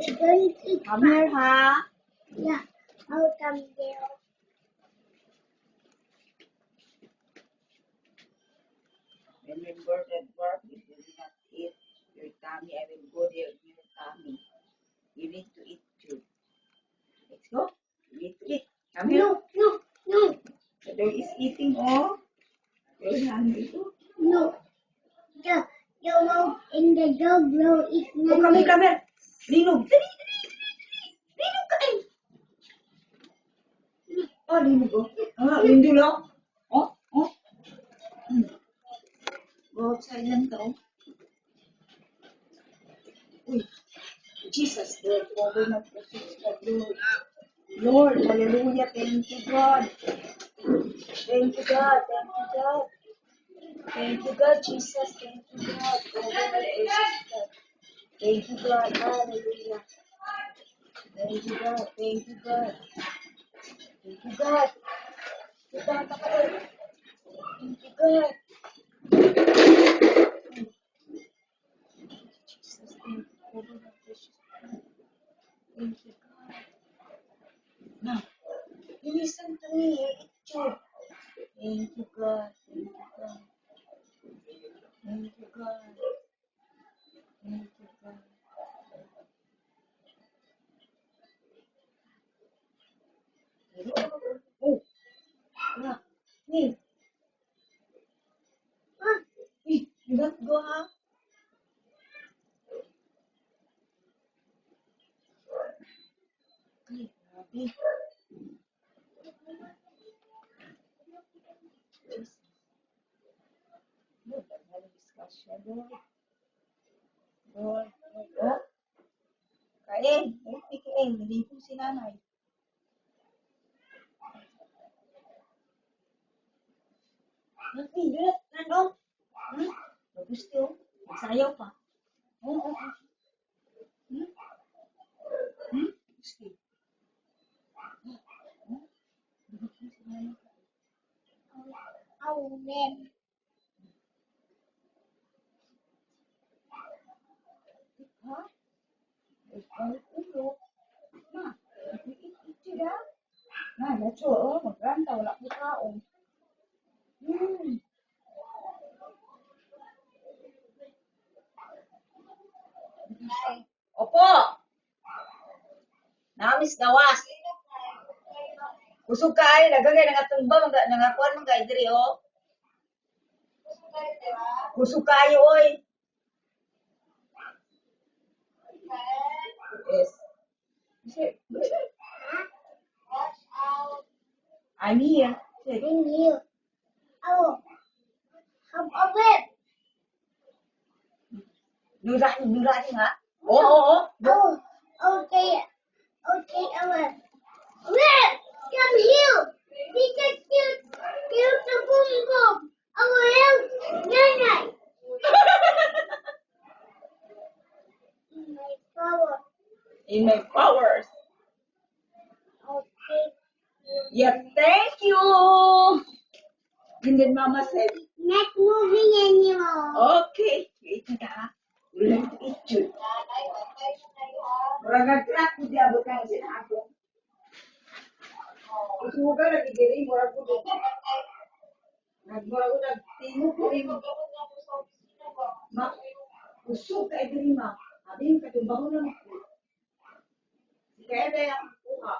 Don't eat. Come here, ha? Yeah, I'll come there. Remember that work, if you do not eat your tummy, I will go there in your tummy. You need to eat too. Let's go. You need to eat. Come here. No, no, no, The dog is eating, oh. You're hungry too. no. The dog in the dog will eat Oh, come here, come here. Linog. Dali, dali, dali. Linog ka eh. Oh, linog oh. Ah, lindo lang. Oh, oh. Go outside lang to. Uy, Jesus, Lord, cover my precious blood, Lord. Lord, hallelujah, thank you, God. Thank you, God, thank you, God. Thank you, God, Jesus, thank you, God. Cover my precious blood. Thank you, God, hallelujah. Thank you, God, thank you, God. Thank you, God. Thank you, God. Thank you, God. Jesus, thank you, cover my precious blood. Thank you, God. Now, you listen to me, it's true. Thank you, God. Thank you, God. Thank you, God. Thank you, God. Oh, yeah. Hey, hey, you got to go, huh? Hey, grabe. Just, Lord, I'm having discussion, Lord. Lord, Lord. Oh, kain. Ay, may kain. Nalipo si nanay. Nanay, yun, nanong. Hmm? Bagus to. Magsayaw pa. Oo, oo, oo. Hmm? Hmm? Gusto. Oh, nalipo si nanay. Oh, man. Ha? Ay, balik ulo. Na, iti da. Na, nacho, oh, magranta, wala ko taong. Hmm. Opo, namis gawas. Kusog kaayo, nagagay, nangatumba, nangakuan mong kay diri, oh. Kusog kaayo, oy. Yes. I'm here. Sige. I'm here. Oh, come over. Nurahin ha? Oo, oo, oo. Oh, okay. Okay, over. Where? Come here. Because you the boom boom. Over here. Nanay. In my power. In my powers. Okay. Yeah, thank you. And then Mama said, Not moving anymore. okay, wait na ha. We'll have to eat you. Murag nag-crack ko diya, bukang sinako. Usuga lagi diri, murag ko dito. Murag ko nagtingog ko rin. Ma, usog ka diri ma. Abi yung katumbang na mo. Kaya na yung kuha.